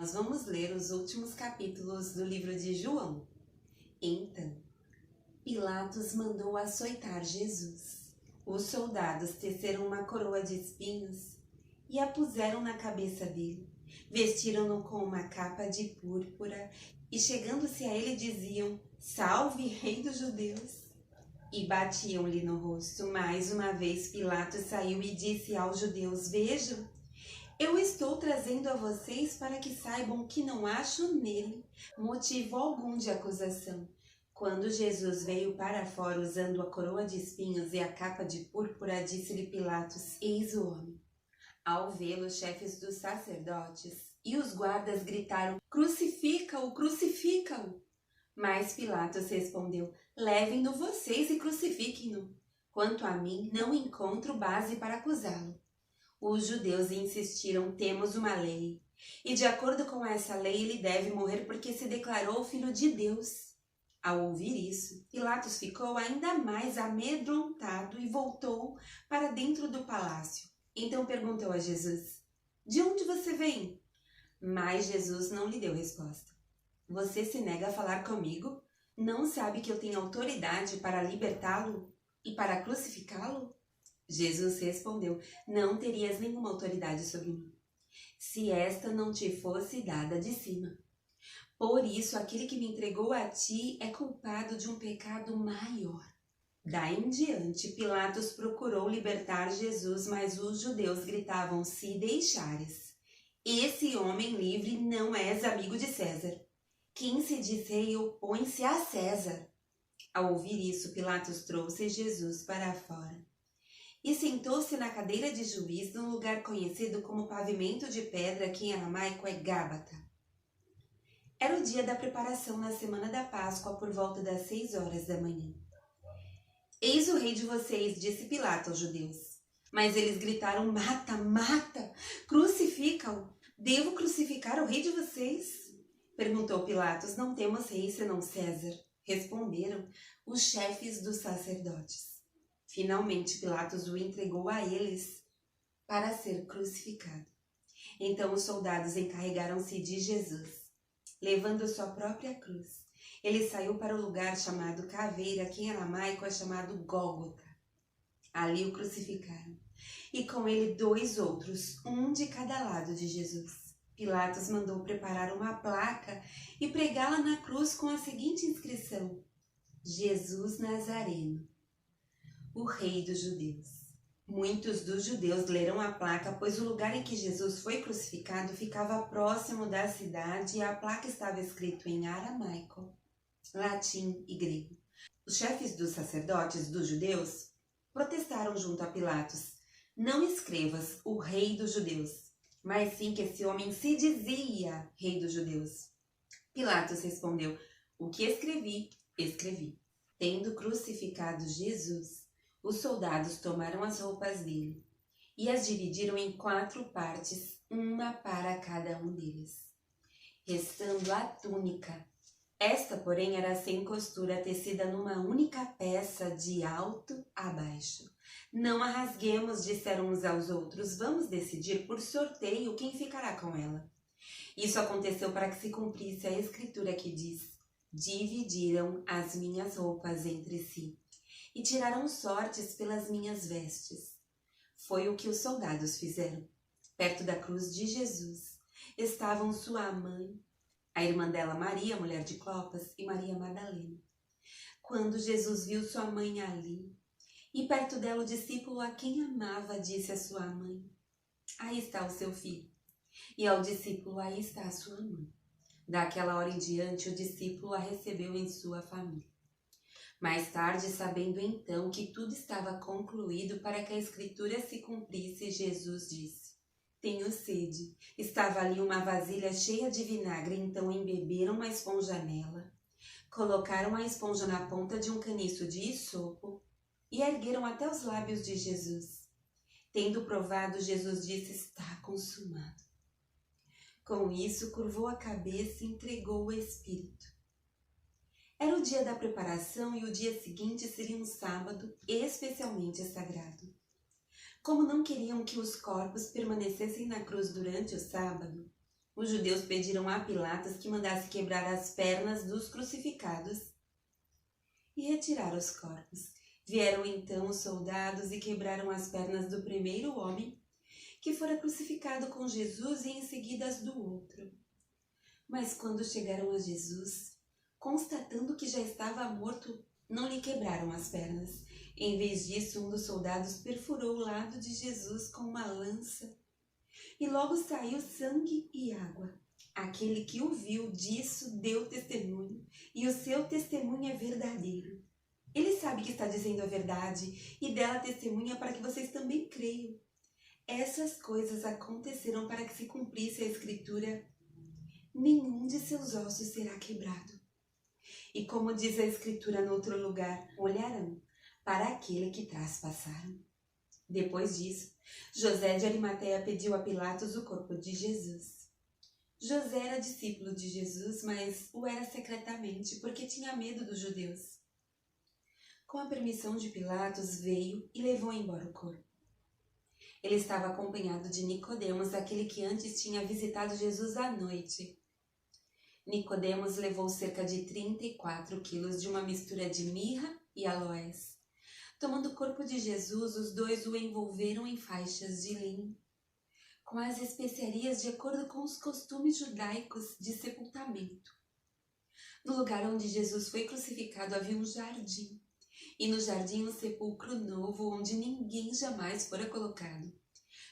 Nós vamos ler os últimos capítulos do livro de João. Então, Pilatos mandou açoitar Jesus. Os soldados teceram uma coroa de espinhos e a puseram na cabeça dele. Vestiram-no com uma capa de púrpura e, chegando-se a ele, diziam: "Salve, Rei dos Judeus!" E batiam-lhe no rosto. Mais uma vez Pilatos saiu e disse aos judeus: "Vejam, eu estou trazendo a vocês para que saibam que não acho nele motivo algum de acusação." Quando Jesus veio para fora usando a coroa de espinhos e a capa de púrpura, disse-lhe Pilatos: "Eis o homem." Ao vê-lo, os chefes dos sacerdotes e os guardas gritaram: "Crucifica-o, crucifica-o!" Mas Pilatos respondeu: "Levem-no vocês e crucifiquem-no. Quanto a mim, não encontro base para acusá-lo." Os judeus insistiram: "Temos uma lei, e de acordo com essa lei ele deve morrer porque se declarou filho de Deus." Ao ouvir isso, Pilatos ficou ainda mais amedrontado e voltou para dentro do palácio. Então perguntou a Jesus: "De onde você vem?" Mas Jesus não lhe deu resposta. "Você se nega a falar comigo? Não sabe que eu tenho autoridade para libertá-lo e para crucificá-lo?" Jesus respondeu: "Não terias nenhuma autoridade sobre mim, se esta não te fosse dada de cima. Por isso, aquele que me entregou a ti é culpado de um pecado maior." Daí em diante, Pilatos procurou libertar Jesus, mas os judeus gritavam: "Se deixares esse homem livre, não és amigo de César. Quem se diz rei opõe-se a César." Ao ouvir isso, Pilatos trouxe Jesus para fora e sentou-se na cadeira de juiz num lugar conhecido como pavimento de pedra, que em aramaico é Gábata. Era o dia da preparação na semana da Páscoa, por volta das 6 horas da manhã. "Eis o rei de vocês", disse Pilatos aos judeus. Mas eles gritaram: "Mata, mata, crucifica-o." "Devo crucificar o rei de vocês?" perguntou Pilatos. "Não temos rei senão César", responderam os chefes dos sacerdotes. Finalmente Pilatos o entregou a eles para ser crucificado. Então os soldados encarregaram-se de Jesus. Levando sua própria cruz, ele saiu para o lugar chamado Caveira, que em aramaico é chamado Gólgota. Ali o crucificaram, e com ele 2 outros, um de cada lado de Jesus. Pilatos mandou preparar uma placa e pregá-la na cruz com a seguinte inscrição: "Jesus Nazareno, o Rei dos Judeus." Muitos dos judeus leram a placa, pois o lugar em que Jesus foi crucificado ficava próximo da cidade e a placa estava escrito em aramaico, latim e grego. Os chefes dos sacerdotes dos judeus protestaram junto a Pilatos: "Não escrevas o Rei dos Judeus, mas sim que esse homem se dizia Rei dos Judeus." Pilatos respondeu: "O que escrevi, escrevi." Tendo crucificado Jesus, os soldados tomaram as roupas dele e as dividiram em 4 partes, uma para cada um deles, restando a túnica. Esta, porém, era sem costura, tecida numa única peça de alto a baixo. "Não a rasguemos", disseram uns aos outros. "Vamos decidir por sorteio quem ficará com ela." Isso aconteceu para que se cumprisse a escritura que diz: "Dividiram as minhas roupas entre si e tiraram sortes pelas minhas vestes." Foi o que os soldados fizeram. Perto da cruz de Jesus estavam sua mãe, a irmã dela Maria, mulher de Clopas, e Maria Madalena. Quando Jesus viu sua mãe ali e perto dela o discípulo a quem amava, disse à sua mãe: "Aí está o seu filho." E ao discípulo: "Aí está a sua mãe." Daquela hora em diante, o discípulo a recebeu em sua família. Mais tarde, sabendo então que tudo estava concluído para que a escritura se cumprisse, Jesus disse: "Tenho sede." Estava ali uma vasilha cheia de vinagre, então embeberam uma esponja nela, colocaram a esponja na ponta de um caniço de isopo e ergueram até os lábios de Jesus. Tendo provado, Jesus disse: "Está consumado." Com isso, curvou a cabeça e entregou o Espírito. Era o dia da preparação e o dia seguinte seria um sábado especialmente sagrado. Como não queriam que os corpos permanecessem na cruz durante o sábado, Os judeus pediram a Pilatos que mandasse quebrar as pernas dos crucificados e retirar os corpos. Vieram então os soldados e quebraram as pernas do primeiro homem que fora crucificado com Jesus e em seguida as do outro. Mas quando chegaram a Jesus, constatando que já estava morto, não lhe quebraram as pernas. Em vez disso, um dos soldados perfurou o lado de Jesus com uma lança e logo saiu sangue e água. Aquele que o viu disso deu testemunho, e o seu testemunho é verdadeiro. Ele sabe que está dizendo a verdade e dela testemunha para que vocês também creiam. Essas coisas aconteceram para que se cumprisse a Escritura: nenhum de seus ossos será quebrado. E como diz a Escritura no outro lugar, olharão para aquele que traspassaram. Depois disso, José de Arimateia pediu a Pilatos o corpo de Jesus. José era discípulo de Jesus, mas o era secretamente, porque tinha medo dos judeus. Com a permissão de Pilatos, veio e levou embora o corpo. Ele estava acompanhado de Nicodemos, aquele que antes tinha visitado Jesus à noite. Nicodemos levou cerca de 34 quilos de uma mistura de mirra e aloés. Tomando o corpo de Jesus, os dois o envolveram em faixas de linho, com as especiarias de acordo com os costumes judaicos de sepultamento. No lugar onde Jesus foi crucificado havia um jardim, e no jardim um sepulcro novo onde ninguém jamais fora colocado.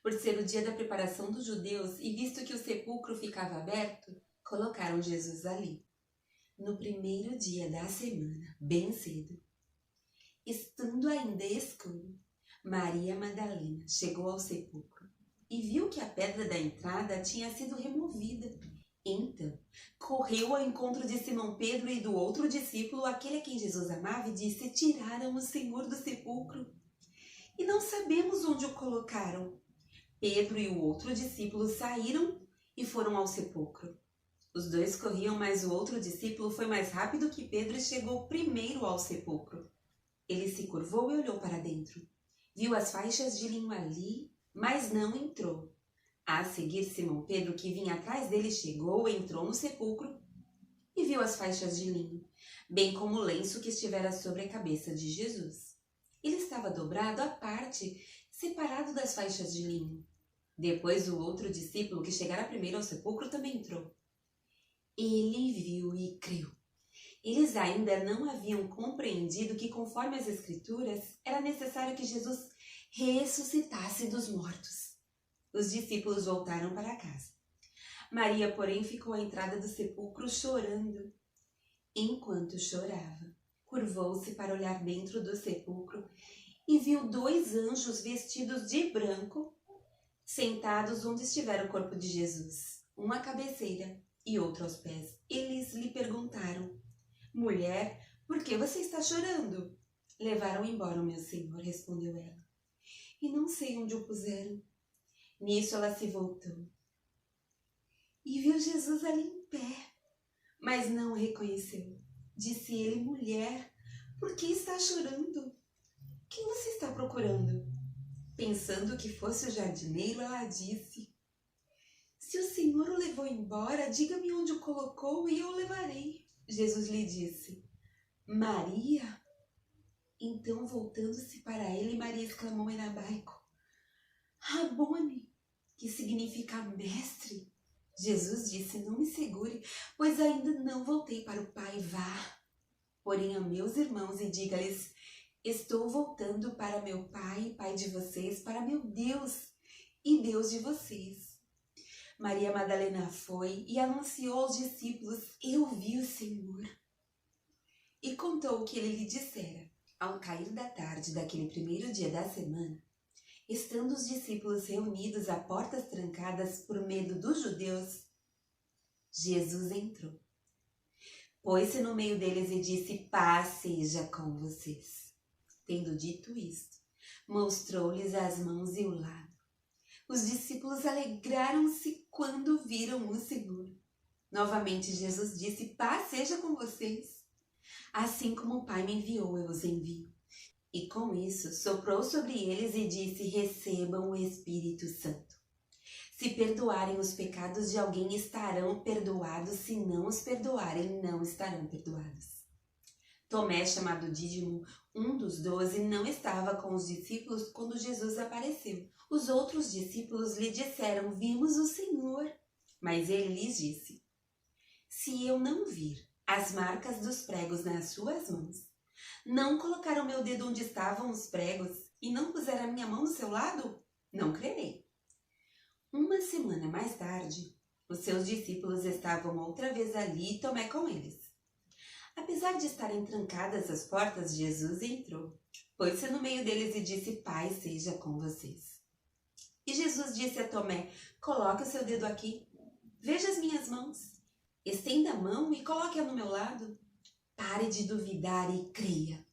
Por ser o dia da preparação dos judeus e visto que o sepulcro ficava aberto, colocaram Jesus ali. No primeiro dia da semana, bem cedo, estando ainda escuro, Maria Madalena chegou ao sepulcro e viu que a pedra da entrada tinha sido removida. Então, correu ao encontro de Simão Pedro e do outro discípulo, aquele a quem Jesus amava, e disse: tiraram o Senhor do sepulcro e não sabemos onde o colocaram. Pedro e o outro discípulo saíram e foram ao sepulcro. Os dois corriam, mas o outro discípulo foi mais rápido que Pedro e chegou primeiro ao sepulcro. Ele se curvou e olhou para dentro. Viu as faixas de linho ali, mas não entrou. A seguir, Simão Pedro, que vinha atrás dele, chegou, entrou no sepulcro e viu as faixas de linho, bem como o lenço que estivera sobre a cabeça de Jesus. Ele estava dobrado à parte, separado das faixas de linho. Depois o outro discípulo, que chegara primeiro ao sepulcro, também entrou. Ele viu e creu. Eles ainda não haviam compreendido que, conforme as Escrituras, era necessário que Jesus ressuscitasse dos mortos. Os discípulos voltaram para casa. Maria, porém, ficou à entrada do sepulcro chorando. Enquanto chorava, curvou-se para olhar dentro do sepulcro e viu 2 anjos vestidos de branco, sentados onde estivera o corpo de Jesus, um à cabeceira e outro aos pés. Eles lhe perguntaram: mulher, por que você está chorando? Levaram embora o meu Senhor, respondeu ela, e não sei onde o puseram. Nisso ela se voltou e viu Jesus ali em pé, mas não o reconheceu. Disse ele: mulher, por que está chorando? Quem você está procurando? Pensando que fosse o jardineiro, ela disse: se o Senhor o levou embora, diga-me onde o colocou e eu o levarei. Jesus lhe disse: Maria. Então, voltando-se para ele, Maria exclamou em hebraico: Rabone, que significa mestre. Jesus disse: não me segure, pois ainda não voltei para o Pai. Vá, porém, a meus irmãos e diga-lhes: estou voltando para meu Pai, Pai de vocês, para meu Deus e Deus de vocês. Maria Madalena foi e anunciou aos discípulos: eu vi o Senhor. E contou o que ele lhe dissera. Ao cair da tarde daquele primeiro dia da semana, estando os discípulos reunidos a portas trancadas por medo dos judeus, Jesus entrou. Pôs-se no meio deles e disse: paz seja com vocês. Tendo dito isto, mostrou-lhes as mãos e o lado. Os discípulos alegraram-se quando viram o Senhor. Novamente Jesus disse: paz seja com vocês. Assim como o Pai me enviou, eu os envio. E com isso soprou sobre eles e disse: recebam o Espírito Santo. Se perdoarem os pecados de alguém, estarão perdoados. Se não os perdoarem, não estarão perdoados. Tomé, chamado Dídimo, um dos 12, não estava com os discípulos quando Jesus apareceu. Os outros discípulos lhe disseram: vimos o Senhor. Mas ele lhes disse: se eu não vir as marcas dos pregos nas suas mãos, não colocar o meu dedo onde estavam os pregos e não puser a minha mão no seu lado, não crerei. Uma semana mais tarde, os seus discípulos estavam outra vez ali e Tomé com eles. Apesar de estarem trancadas as portas, Jesus entrou, pôs-se no meio deles e disse: paz seja com vocês. E Jesus disse a Tomé: coloque o seu dedo aqui, veja as minhas mãos, estenda a mão e coloque-a no meu lado. Pare de duvidar e creia.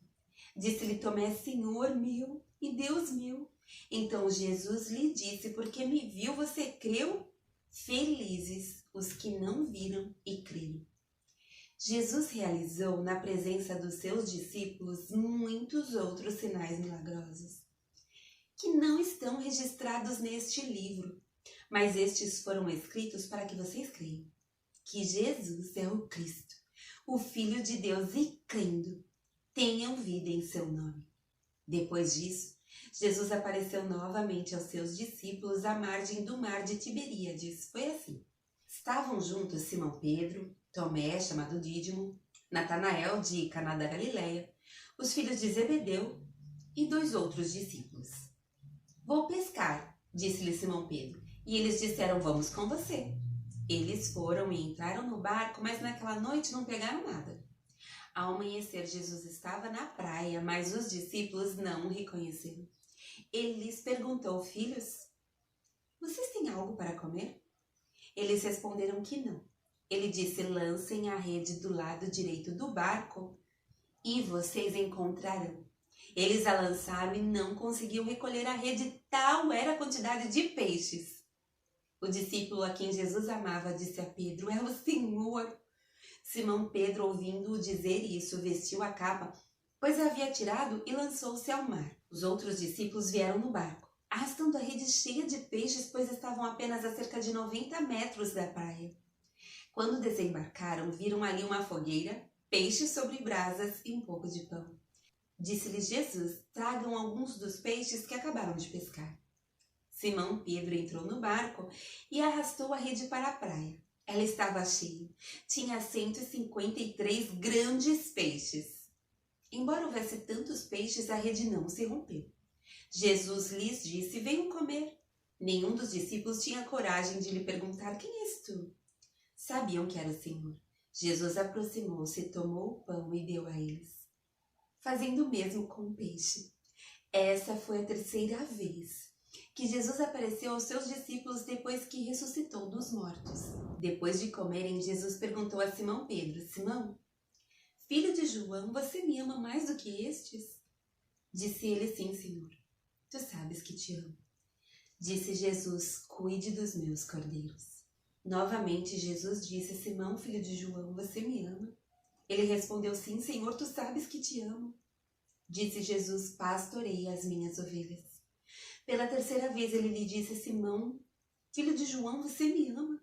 Disse-lhe Tomé: Senhor meu e Deus meu. Então Jesus lhe disse: porque me viu, você creu? Felizes os que não viram e creram. Jesus realizou na presença dos seus discípulos muitos outros sinais milagrosos, que não estão registrados neste livro, mas estes foram escritos para que vocês creiam que Jesus é o Cristo, o Filho de Deus, e crendo, tenham vida em seu nome. Depois disso, Jesus apareceu novamente aos seus discípulos à margem do mar de Tiberíades. Foi assim. Estavam juntos Simão Pedro, Tomé, chamado Dídimo, Natanael de Caná da Galileia, os filhos de Zebedeu e 2 outros discípulos. Vou pescar, disse-lhe Simão Pedro, e eles disseram: vamos com você. Eles foram e entraram no barco, mas naquela noite não pegaram nada. Ao amanhecer, Jesus estava na praia, mas os discípulos não o reconheceram. Ele lhes perguntou: filhos, vocês têm algo para comer? Eles responderam que não. Ele disse: lancem a rede do lado direito do barco e vocês encontrarão. Eles a lançaram e não conseguiam recolher a rede, tal era a quantidade de peixes. O discípulo a quem Jesus amava disse a Pedro: é o Senhor. Simão Pedro, ouvindo-o dizer isso, vestiu a capa, pois a havia tirado, e lançou-se ao mar. Os outros discípulos vieram no barco, arrastando a rede cheia de peixes, pois estavam apenas a cerca de 90 metros da praia. Quando desembarcaram, viram ali uma fogueira, peixes sobre brasas e um pouco de pão. Disse-lhes Jesus: tragam alguns dos peixes que acabaram de pescar. Simão Pedro entrou no barco e arrastou a rede para a praia. Ela estava cheia. Tinha 153 grandes peixes. Embora houvesse tantos peixes, a rede não se rompeu. Jesus lhes disse: venham comer. Nenhum dos discípulos tinha coragem de lhe perguntar: quem és tu? Sabiam que era o Senhor. Jesus aproximou-se, tomou o pão e deu a eles, fazendo o mesmo com o peixe. Essa foi a 3ª vez que Jesus apareceu aos seus discípulos depois que ressuscitou dos mortos. Depois de comerem, Jesus perguntou a Simão Pedro: Simão, filho de João, você me ama mais do que estes? Disse ele: sim, Senhor. Tu sabes que te amo. Disse Jesus: cuide dos meus cordeiros. Novamente Jesus disse: Simão, filho de João, você me ama? Ele respondeu: sim, Senhor, tu sabes que te amo. Disse Jesus: pastorei as minhas ovelhas. Pela 3ª vez ele lhe disse: Simão, filho de João, você me ama?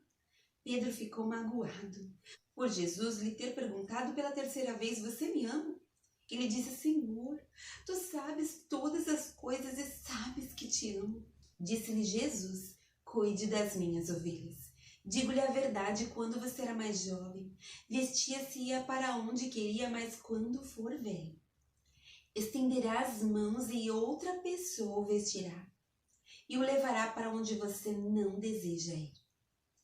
Pedro ficou magoado por Jesus lhe ter perguntado pela 3ª vez: você me ama? Ele disse: Senhor, tu sabes todas as coisas e sabes que te amo. Disse-lhe Jesus: cuide das minhas ovelhas. Digo-lhe a verdade, quando você era mais jovem, vestia-se e ia para onde queria, mas quando for velho, estenderá as mãos e outra pessoa o vestirá e o levará para onde você não deseja ir.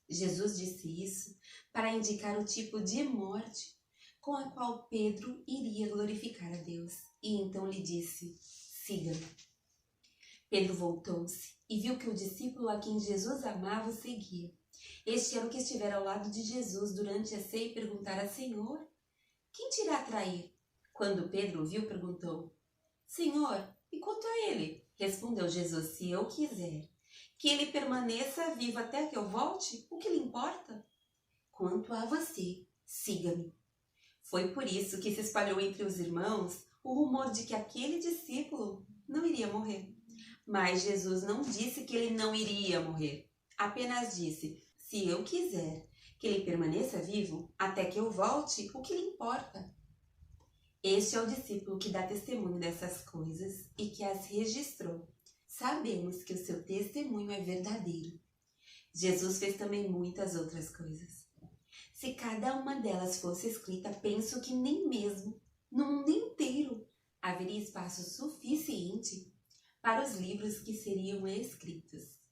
Jesus disse isso para indicar o tipo de morte com a qual Pedro iria glorificar a Deus. E então lhe disse: siga-me. Pedro voltou-se e viu que o discípulo a quem Jesus amava o seguia. Este era o que estivera ao lado de Jesus durante a ceia e perguntara: Senhor, quem te irá trair? Quando Pedro o viu, perguntou: Senhor, e quanto a ele? Respondeu Jesus: se eu quiser que ele permaneça vivo até que eu volte, o que lhe importa? Quanto a você, siga-me. Foi por isso que se espalhou entre os irmãos o rumor de que aquele discípulo não iria morrer. Mas Jesus não disse que ele não iria morrer. Apenas disse: se eu quiser que ele permaneça vivo até que eu volte, o que lhe importa? Este é o discípulo que dá testemunho dessas coisas e que as registrou. Sabemos que o seu testemunho é verdadeiro. Jesus fez também muitas outras coisas. Se cada uma delas fosse escrita, penso que nem mesmo no mundo inteiro haveria espaço suficiente para os livros que seriam escritos.